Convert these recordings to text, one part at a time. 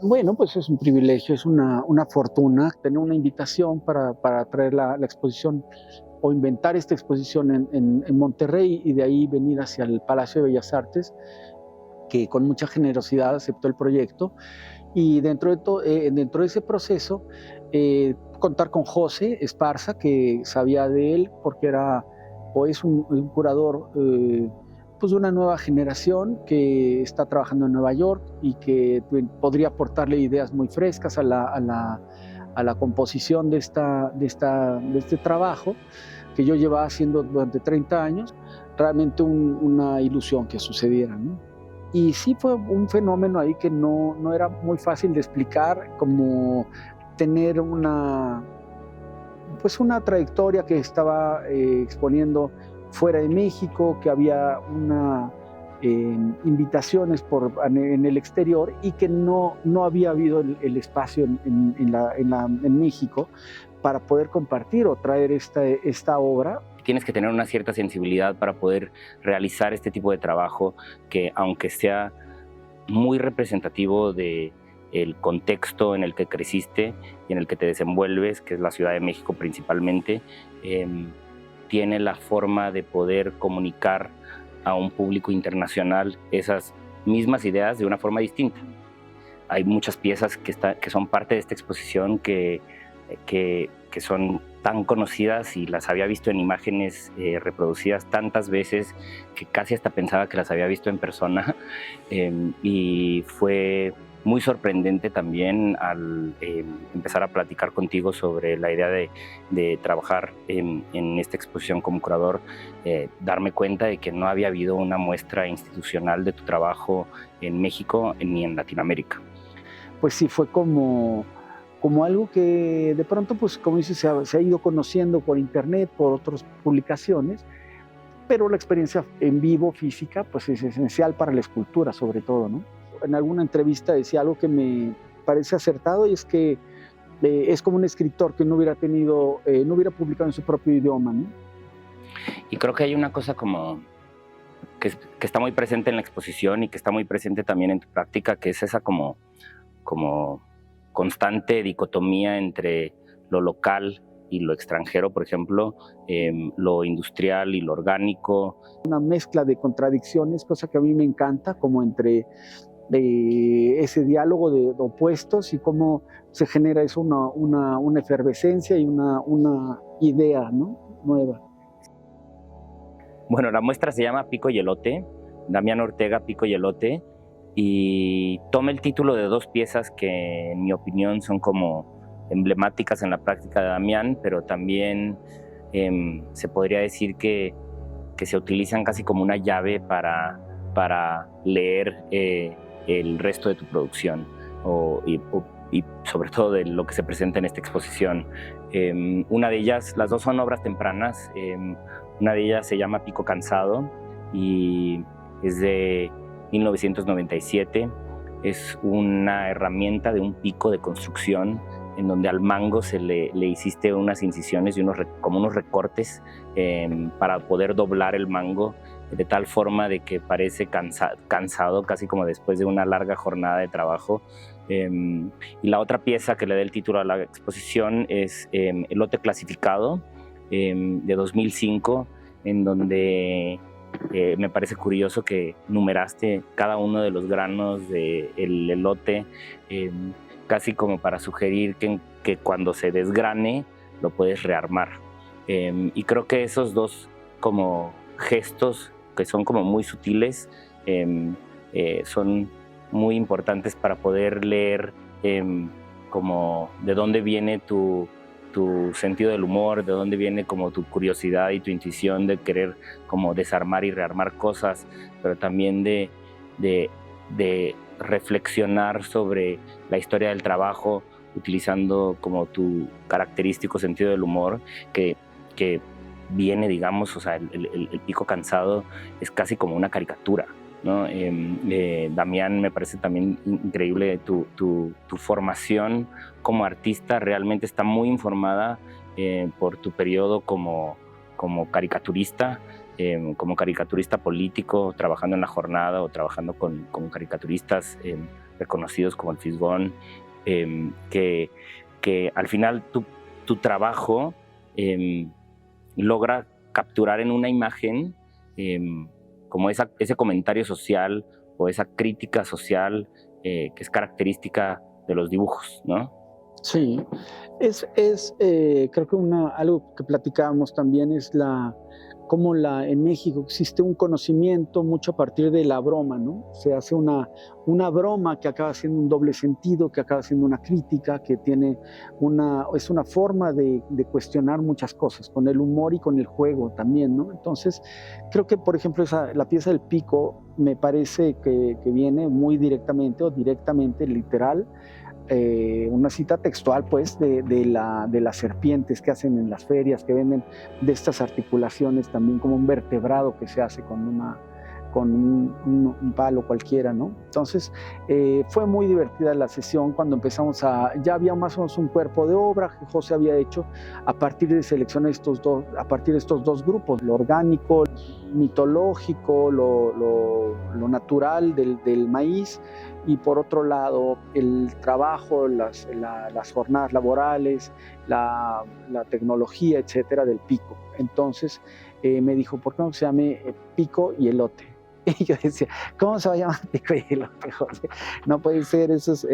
Bueno, pues es un privilegio, es una fortuna tener una invitación para traer la exposición o inventar esta exposición en Monterrey y de ahí venir hacia el Palacio de Bellas Artes, que con mucha generosidad aceptó el proyecto. Y dentro de ese proceso, contar con José Esparza, que sabía de él porque era o es un curador pues de una nueva generación que está trabajando en Nueva York y que podría aportarle ideas muy frescas a la composición de este trabajo que yo llevaba haciendo durante 30 años. Realmente una ilusión que sucediera, ¿no? Y sí fue un fenómeno ahí que no era muy fácil de explicar, como tener pues una trayectoria que estaba exponiendo fuera de México, que había invitaciones en el exterior y que no había habido el espacio en México para poder compartir o traer esta obra. Tienes que tener una cierta sensibilidad para poder realizar este tipo de trabajo que, aunque sea muy representativo del contexto en el que creciste y en el que te desenvuelves, que es la Ciudad de México principalmente, tiene la forma de poder comunicar a un público internacional esas mismas ideas de una forma distinta. Hay muchas piezas que son parte de esta exposición que son tan conocidas y las había visto en imágenes reproducidas tantas veces que casi hasta pensaba que las había visto en persona. Y fue muy sorprendente también al empezar a platicar contigo sobre la idea de trabajar en esta exposición como curador, darme cuenta de que no había habido una muestra institucional de tu trabajo en México ni en Latinoamérica. Pues sí, fue como algo que de pronto, pues como dices, se ha ido conociendo por internet, por otras publicaciones, pero la experiencia en vivo, física, pues es esencial para la escultura sobre todo, ¿no? En alguna entrevista decía algo que me parece acertado y es que es como un escritor que no hubiera publicado en su propio idioma, ¿no? Y creo que hay una cosa como que está muy presente en la exposición y que está muy presente también en tu práctica, que es esa como constante dicotomía entre lo local y lo extranjero, por ejemplo, lo industrial y lo orgánico. Una mezcla de contradicciones, cosa que a mí me encanta, como entre ese diálogo de opuestos y cómo se genera eso, una efervescencia y una idea, ¿no? Nueva. Bueno, la muestra se llama Pico y Elote, Damián Ortega, Pico y Elote, y toma el título de dos piezas que, en mi opinión, son como emblemáticas en la práctica de Damián, pero también se podría decir que se utilizan casi como una llave para leer el resto de tu producción y sobre todo de lo que se presenta en esta exposición. Una de ellas, las dos son obras tempranas, una de ellas se llama Pico Cansado y es de 1997. Es una herramienta de un pico de construcción en donde al mango le hiciste unas incisiones y como unos recortes para poder doblar el mango de tal forma de que parece cansado, casi como después de una larga jornada de trabajo. Y la otra pieza que le da el título a la exposición es Elote Clasificado, de 2005, en donde me parece curioso que numeraste cada uno de los granos del elote, casi como para sugerir que cuando se desgrane lo puedes rearmar. Y creo que esos dos como gestos, que son como muy sutiles, son muy importantes para poder leer como de dónde viene tu sentido del humor, de dónde viene como tu curiosidad y tu intuición de querer como desarmar y rearmar cosas, pero también de reflexionar sobre la historia del trabajo utilizando como tu característico sentido del humor que viene, digamos, o sea, el Pico Cansado es casi como una caricatura, ¿no? Damián, me parece también increíble tu formación como artista, realmente está muy informada por tu periodo como caricaturista, político, trabajando en La Jornada o trabajando con caricaturistas reconocidos como el Fisgón, que al final tu trabajo logra capturar en una imagen como ese comentario social o esa crítica social que es característica de los dibujos, ¿no? Sí, creo que algo que platicábamos también es cómo en México existe un conocimiento mucho a partir de la broma, ¿no? Se hace una broma que acaba siendo un doble sentido, que acaba siendo una crítica, que es una forma de cuestionar muchas cosas, con el humor y con el juego también, ¿no? Entonces, creo que, por ejemplo, la pieza del pico me parece que viene muy directamente o directamente literal, una cita textual pues de las serpientes que hacen en las ferias, que venden de estas articulaciones también como un vertebrado que se hace con un palo cualquiera, ¿no? Entonces fue muy divertida la sesión cuando empezamos ya había más o menos un cuerpo de obra que José había hecho a partir de seleccionar a partir de estos dos grupos, lo orgánico, mitológico, lo natural del maíz, y por otro lado el trabajo, las jornadas laborales, la tecnología, etcétera, del pico. Entonces me dijo, ¿por qué no se llame Pico y Elote? Y yo decía, ¿cómo se va a llamar Pico y Elote, José? No puede ser, esos,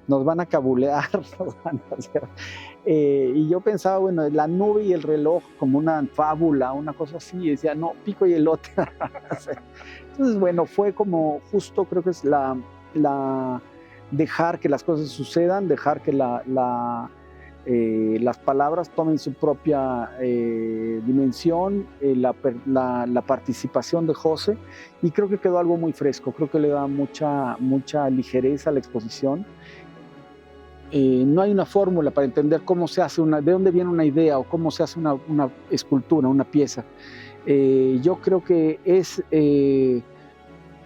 nos van a cabulear, nos van a hacer. Y yo pensaba, bueno, la nube y el reloj como una fábula, una cosa así, y decía, no, Pico y Elote. Entonces, bueno, fue como justo, creo que es dejar que las cosas sucedan, dejar que las palabras tomen su propia dimensión, la participación de José, y creo que quedó algo muy fresco, creo que le da mucha ligereza a la exposición. No hay una fórmula para entender cómo se hace de dónde viene una idea o cómo se hace una escultura, una pieza. Yo creo que es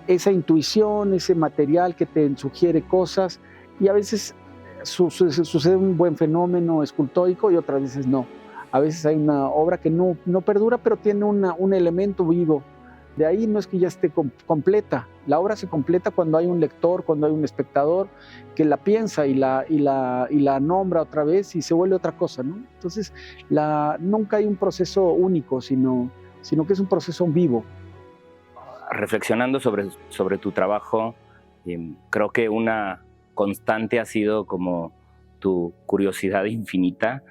esa intuición, ese material que te sugiere cosas, y a veces sucede un buen fenómeno escultórico y otras veces no. A veces hay una obra que no perdura, pero tiene un elemento vivo. De ahí no es que ya esté completa. La obra se completa cuando hay un lector, cuando hay un espectador que la piensa y la nombra otra vez y se vuelve otra cosa, ¿no? Entonces, nunca hay un proceso único, sino que es un proceso vivo. Reflexionando sobre tu trabajo, creo que una constante ha sido como tu curiosidad infinita,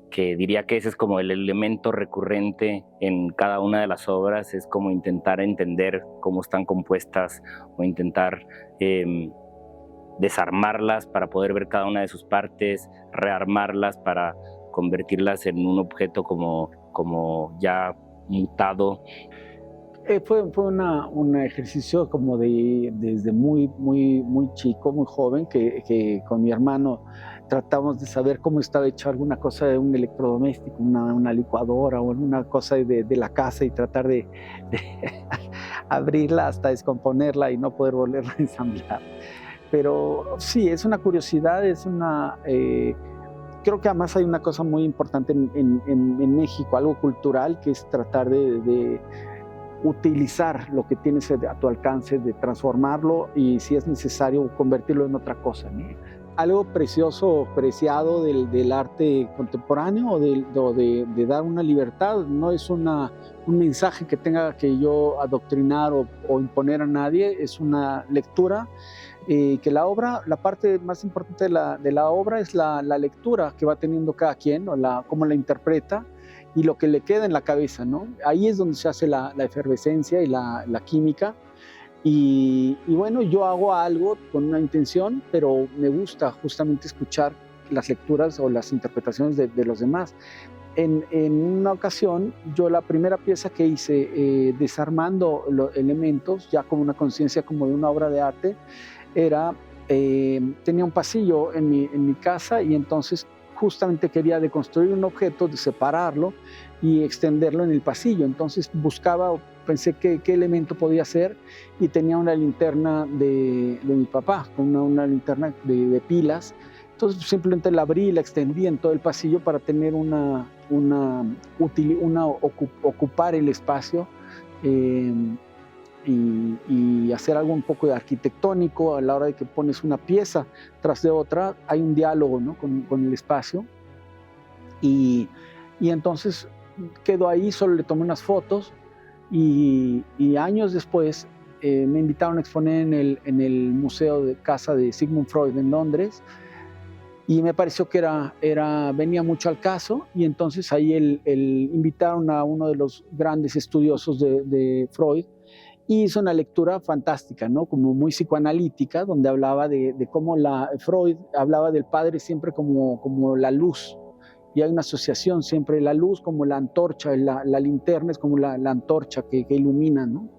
que diría que ese es como el elemento recurrente en cada una de las obras, es como intentar entender cómo están compuestas o intentar desarmarlas para poder ver cada una de sus partes, rearmarlas para convertirlas en un objeto como ya mutado. Fue un ejercicio como desde muy chico, muy joven, que con mi hermano tratamos de saber cómo estaba hecho alguna cosa de un electrodoméstico, una licuadora o una cosa de la casa, y tratar de abrirla hasta descomponerla y no poder volverla a ensamblar. Pero sí, es una curiosidad, creo que además hay una cosa muy importante en México, algo cultural, que es tratar de utilizar lo que tienes a tu alcance, de transformarlo y, si es necesario, convertirlo en otra cosa, ¿no? Algo precioso, preciado del arte contemporáneo, o de dar una libertad. No es un mensaje que tenga que yo adoctrinar o imponer a nadie, es una lectura. Que la parte más importante de la obra es la lectura que va teniendo cada quien, o cómo la interpreta, y lo que le queda en la cabeza, ¿no? Ahí es donde se hace la efervescencia y la química. Y bueno, yo hago algo con una intención, pero me gusta justamente escuchar las lecturas o las interpretaciones de los demás. En una ocasión, yo la primera pieza que hice, desarmando los elementos, ya con una conciencia como de una obra de arte, tenía un pasillo en mi casa, y entonces justamente quería deconstruir un objeto, de separarlo y extenderlo en el pasillo. Entonces pensé qué elemento podía ser, y tenía una linterna de mi papá, una linterna de pilas. Entonces simplemente la abrí y la extendí en todo el pasillo para tener ocupar el espacio y hacer algo un poco de arquitectónico. A la hora de que pones una pieza tras de otra, hay un diálogo, ¿no? con el espacio. Y entonces quedó ahí, solo le tomé unas fotos y años después me invitaron a exponer en el Museo de Casa de Sigmund Freud en Londres, y me pareció que venía mucho al caso, y entonces ahí invitaron a uno de los grandes estudiosos de Freud, y hizo una lectura fantástica, ¿no? Como muy psicoanalítica, donde hablaba de cómo Freud hablaba del padre siempre como la luz, y hay una asociación siempre, la luz como la antorcha, la linterna es como la antorcha que ilumina, ¿no?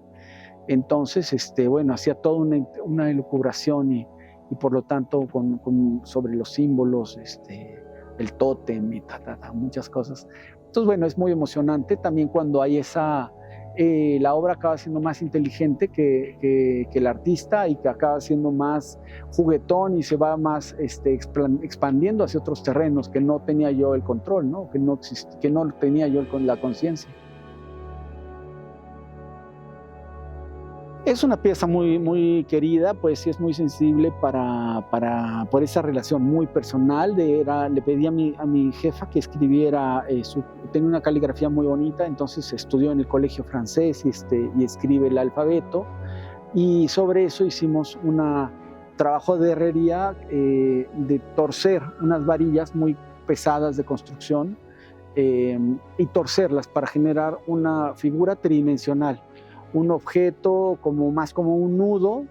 Entonces, bueno, hacía toda una elucubración y por lo tanto sobre los símbolos, el tótem y muchas cosas. Entonces, bueno, es muy emocionante también cuando hay la obra acaba siendo más inteligente que el artista, y que acaba siendo más juguetón y se va más expandiendo hacia otros terrenos que no tenía yo el control, ¿no? Que no tenía yo con la conciencia. Es una pieza muy, muy querida, pues sí es muy sensible por esa relación muy personal. Le pedí a mi jefa que escribiera, tenía una caligrafía muy bonita, entonces estudió en el colegio francés y escribe el alfabeto, y sobre eso hicimos un trabajo de herrería, de torcer unas varillas muy pesadas de construcción y torcerlas para generar una figura tridimensional, un objeto más como un nudo,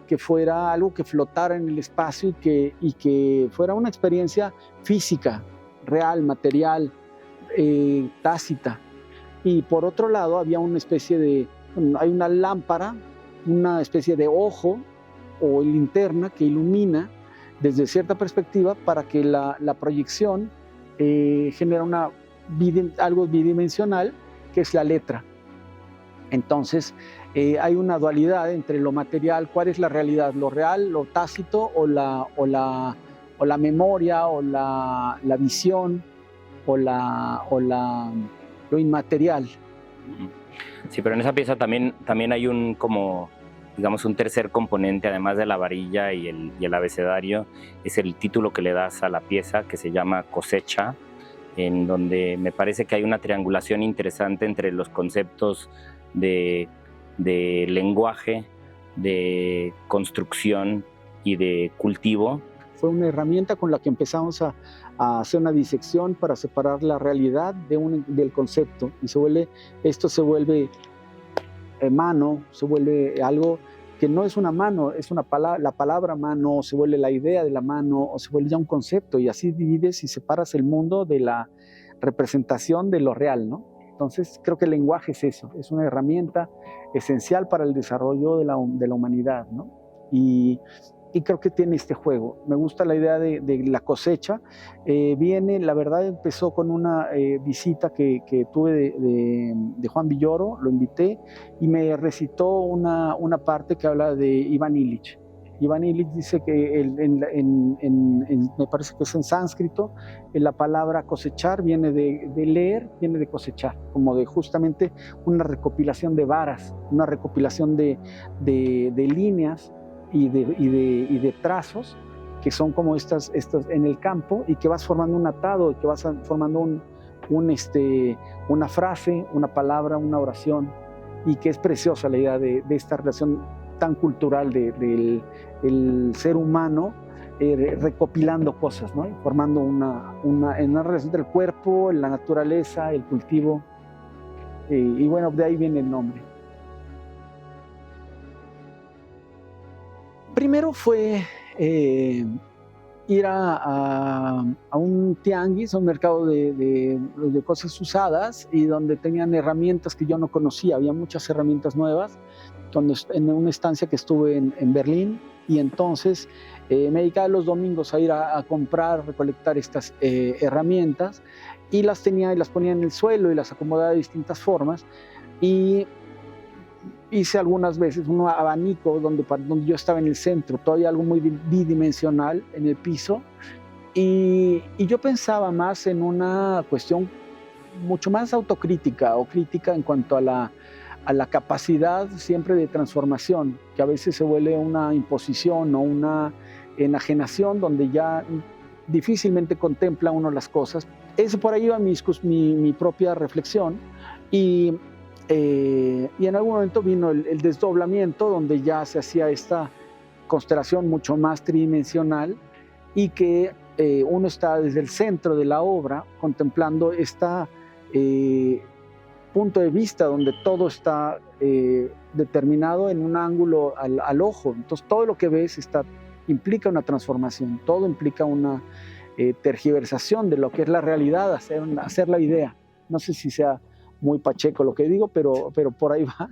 que fuera algo que flotara en el espacio y que fuera una experiencia física, real, material, tácita. Y por otro lado había hay una lámpara, una especie de ojo o linterna que ilumina desde cierta perspectiva para que la proyección genera algo bidimensional, que es la letra. Entonces, hay una dualidad entre lo material, cuál es la realidad, lo real, lo tácito, o la memoria, o la visión, o lo inmaterial. Sí, pero en esa pieza también hay un tercer componente, además de la varilla y el abecedario, es el título que le das a la pieza, que se llama Cosecha, en donde me parece que hay una triangulación interesante entre los conceptos de lenguaje, de construcción y de cultivo. Fue una herramienta con la que empezamos a hacer una disección para separar la realidad del concepto, y esto se vuelve mano, se vuelve algo que no es una mano, es la palabra mano, se vuelve la idea de la mano, o se vuelve ya un concepto, y así divides y separas el mundo de la representación de lo real, ¿no? Entonces, creo que el lenguaje es eso, es una herramienta esencial para el desarrollo de la humanidad, ¿no? Y creo que tiene este juego. Me gusta la idea de la cosecha. La verdad, empezó con una visita que tuve de Juan Villoro, lo invité, y me recitó una parte que habla de Iván Illich. Iván Illich dice que me parece que es en sánscrito, la palabra cosechar viene de leer, viene de cosechar, como de justamente una recopilación de varas, una recopilación de líneas y de trazos que son como estas en el campo, y que vas formando un atado, y que vas formando una frase, una palabra, una oración, y que es preciosa la idea de esta relación tan cultural del ser humano recopilando cosas, ¿no? Formando una relación entre el cuerpo, la naturaleza, el cultivo, y bueno, de ahí viene el nombre. Primero fue ir a un tianguis, a un mercado de cosas usadas, y donde tenían herramientas que yo no conocía. Había muchas herramientas nuevas, en una estancia que estuve en Berlín, y entonces me dedicaba los domingos a ir a comprar, recolectar estas herramientas, y las tenía y las ponía en el suelo y las acomodaba de distintas formas, y hice algunas veces un abanico donde yo estaba en el centro, todavía algo muy bidimensional en el piso, y yo pensaba más en una cuestión mucho más autocrítica o crítica en cuanto a a la capacidad siempre de transformación, que a veces se vuelve una imposición o una enajenación donde ya difícilmente contempla uno las cosas. Eso por ahí va mi propia reflexión y en algún momento vino el desdoblamiento donde ya se hacía esta constelación mucho más tridimensional y que uno está desde el centro de la obra contemplando este punto de vista donde todo está determinado en un ángulo al ojo. Entonces todo lo que ves implica una transformación, todo implica una tergiversación de lo que es la realidad, hacer la idea. No sé si sea muy pacheco lo que digo, pero por ahí va.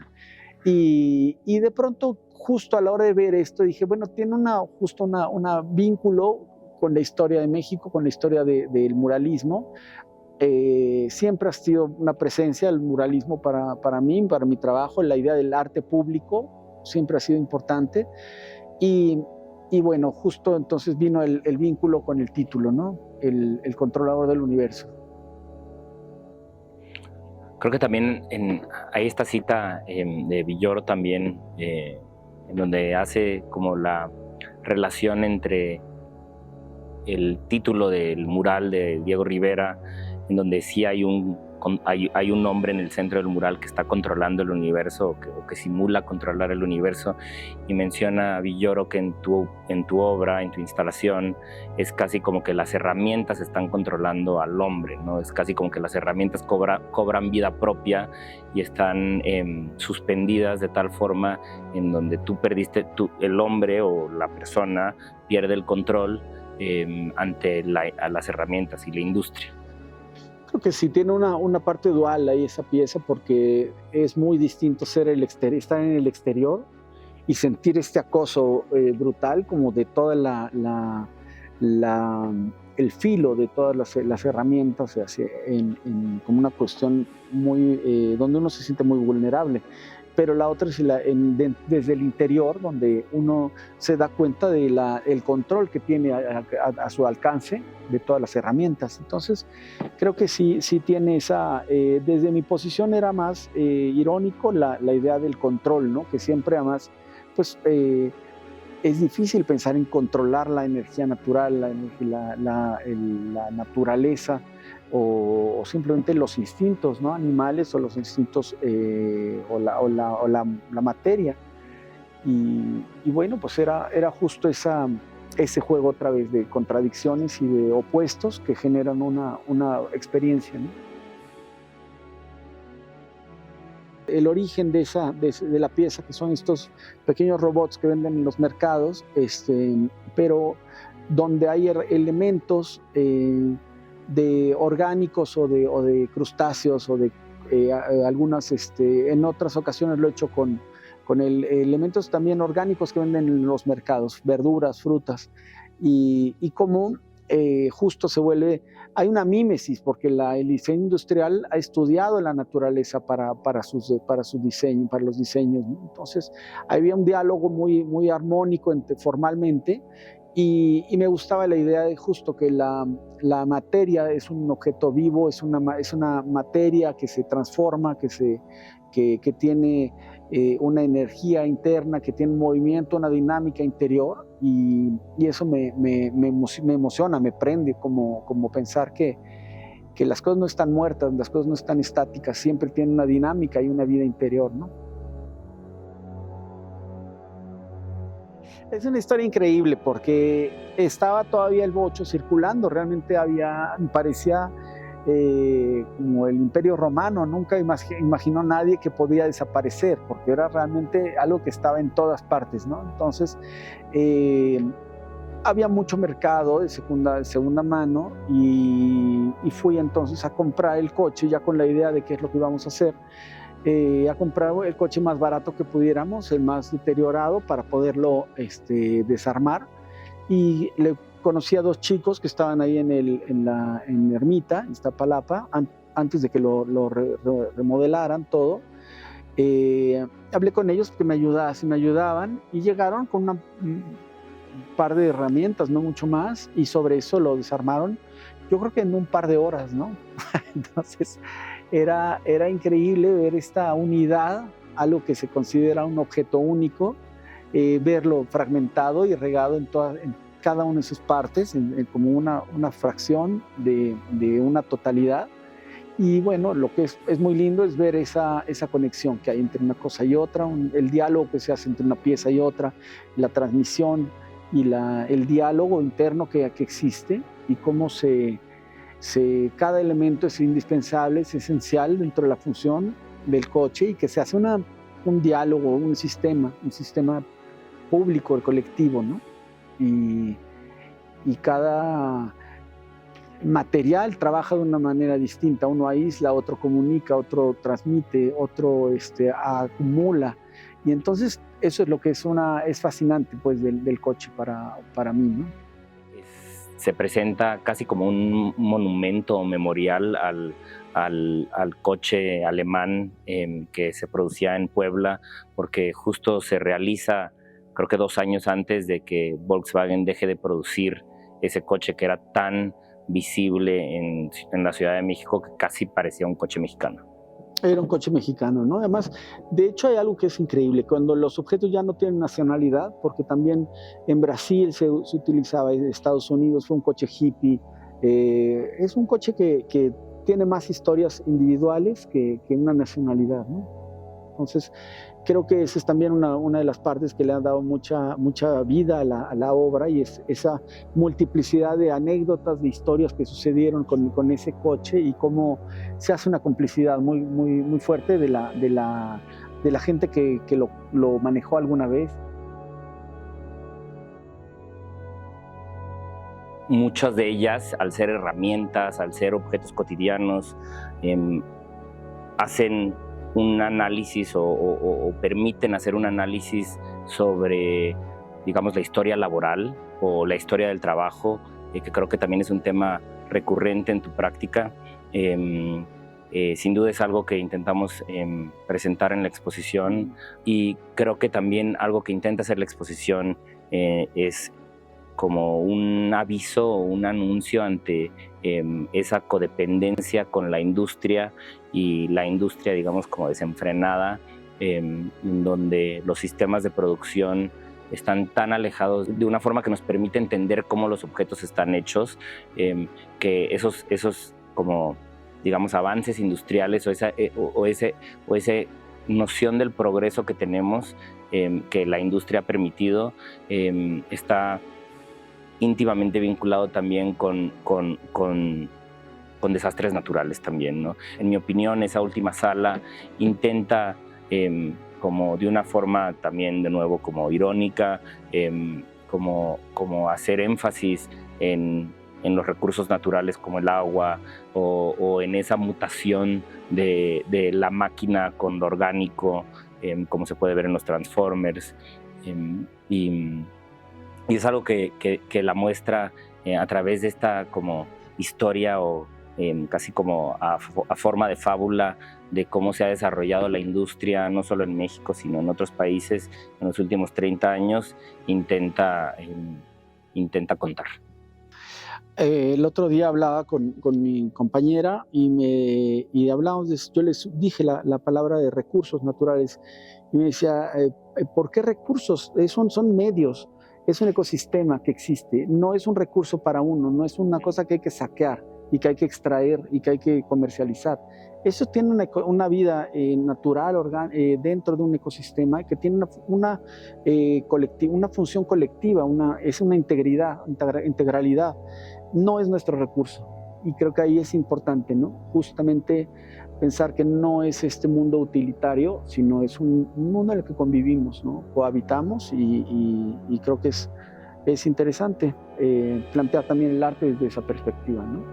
Y de pronto, justo a la hora de ver esto, dije, bueno, tiene justo una vínculo con la historia de México, con la historia del muralismo. Siempre ha sido una presencia el muralismo para mí, para mi trabajo, la idea del arte público siempre ha sido importante. Y bueno, justo entonces vino el vínculo con el título, ¿no? El controlador del universo. Creo que también hay esta cita de Villoro también, en donde hace como la relación entre el título del mural de Diego Rivera, en donde sí hay un hombre en el centro del mural que está controlando el universo o que simula controlar el universo, y menciona a Villoro que en tu obra, en tu instalación, es casi como que las herramientas están controlando al hombre, ¿no? Es casi como que las herramientas cobran vida propia y están suspendidas de tal forma en donde el hombre o la persona pierde el control ante a las herramientas y la industria. Creo que sí tiene una parte dual ahí esa pieza, porque es muy distinto estar en el exterior y sentir este acoso brutal como de toda el filo de todas las herramientas, como una cuestión donde uno se siente muy vulnerable. Pero la otra es desde el interior, donde uno se da cuenta del control que tiene a su alcance de todas las herramientas. Entonces, creo que sí tiene desde mi posición era más irónico la idea del control, ¿no? Que siempre además, pues, es difícil pensar en controlar la energía natural, la naturaleza, o simplemente los instintos, ¿no? Animales, o los instintos o la materia. Y bueno, pues era justo ese juego otra vez de contradicciones y de opuestos que generan una experiencia, ¿no? El origen de la pieza, que son estos pequeños robots que venden en los mercados, pero donde hay elementos de orgánicos o de crustáceos o de algunas, en otras ocasiones lo he hecho con elementos también orgánicos que venden en los mercados, verduras, frutas, y como justo hay una mímesis, porque el diseño industrial ha estudiado la naturaleza para los diseños, ¿no? Entonces había un diálogo muy armónico formalmente. Y me gustaba la idea de justo que la materia es un objeto vivo, es una materia que se transforma, que tiene una energía interna, que tiene un movimiento, una dinámica interior, y eso me emociona, me prende, como pensar que las cosas no están muertas, las cosas no están estáticas, siempre tienen una dinámica y una vida interior, ¿no? Es una historia increíble porque estaba todavía el bocho circulando, realmente parecía como el Imperio Romano, nunca imaginó nadie que podía desaparecer, porque era realmente algo que estaba en todas partes, ¿no? Entonces, había mucho mercado de segunda mano y fui entonces a comprar el coche ya con la idea de qué es lo que íbamos a hacer. A comprar el coche más barato que pudiéramos, el más deteriorado, para poderlo desarmar. Y le conocí a dos chicos que estaban ahí en Ermita, en Iztapalapa, antes de que lo remodelaran todo. Hablé con ellos porque me ayudaban, y llegaron con un par de herramientas, no mucho más, y sobre eso lo desarmaron, yo creo que en un par de horas, ¿no? Entonces, Era increíble ver esta unidad, algo que se considera un objeto único, verlo fragmentado y regado en cada una de sus partes, como una fracción de una totalidad. Y bueno, lo que es muy lindo es ver esa conexión que hay entre una cosa y otra, el diálogo que se hace entre una pieza y otra, la transmisión y el diálogo interno que existe, y cómo cada elemento es indispensable, es esencial dentro de la función del coche, y que se hace un diálogo, un sistema público, el colectivo, ¿no? Y cada material trabaja de una manera distinta. Uno aísla, otro comunica, otro transmite, otro acumula. Y entonces eso es lo que es fascinante, pues, del coche para mí, ¿no? Se presenta casi como un monumento memorial al coche alemán que se producía en Puebla, porque justo se realiza, creo que 2 años antes de que Volkswagen deje de producir ese coche que era tan visible en la Ciudad de México que casi parecía un coche mexicano. Era un coche mexicano, ¿no? Además, de hecho, hay algo que es increíble, cuando los objetos ya no tienen nacionalidad, porque también en Brasil se utilizaba, en Estados Unidos fue un coche hippie, es un coche que tiene más historias individuales que una nacionalidad, ¿no? Entonces, creo que esa es también una de las partes que le han dado mucha vida a la obra, y es esa multiplicidad de anécdotas, de historias que sucedieron con ese coche, y cómo se hace una complicidad muy fuerte de la gente que lo manejó alguna vez. Muchas de ellas, al ser herramientas, al ser objetos cotidianos, hacen un análisis o permiten hacer un análisis sobre, digamos, la historia laboral o la historia del trabajo, que creo que también es un tema recurrente en tu práctica. Sin duda es algo que intentamos presentar en la exposición, y creo que también algo que intenta hacer la exposición es como un aviso o un anuncio ante esa codependencia con la industria, y la industria, digamos, como desenfrenada, en donde los sistemas de producción están tan alejados de una forma que nos permite entender cómo los objetos están hechos, que esos como, digamos, avances industriales o esa noción del progreso que tenemos, que la industria ha permitido, está íntimamente vinculado también con desastres naturales también, ¿no? En mi opinión, esa última sala intenta, como de una forma también, de nuevo, como irónica, como hacer énfasis en los recursos naturales como el agua, o en esa mutación de la máquina con lo orgánico, como se puede ver en los Transformers, y es algo que la muestra a través de esta como historia, o casi como a forma de fábula, de cómo se ha desarrollado la industria, no solo en México, sino en otros países en los últimos 30 años, intenta contar. El otro día hablaba con mi compañera y hablamos yo les dije la palabra de recursos naturales, y me decía, ¿por qué recursos? Son medios. Es un ecosistema que existe, no es un recurso para uno, no es una cosa que hay que saquear y que hay que extraer y que hay que comercializar. Eso tiene una vida natural, dentro de un ecosistema que tiene una función colectiva, es una integralidad, no es nuestro recurso. Y creo que ahí es importante, ¿no? Justamente pensar que no es este mundo utilitario, sino es un mundo en el que convivimos, ¿no? Cohabitamos, y creo que es interesante plantear también el arte desde esa perspectiva, ¿no?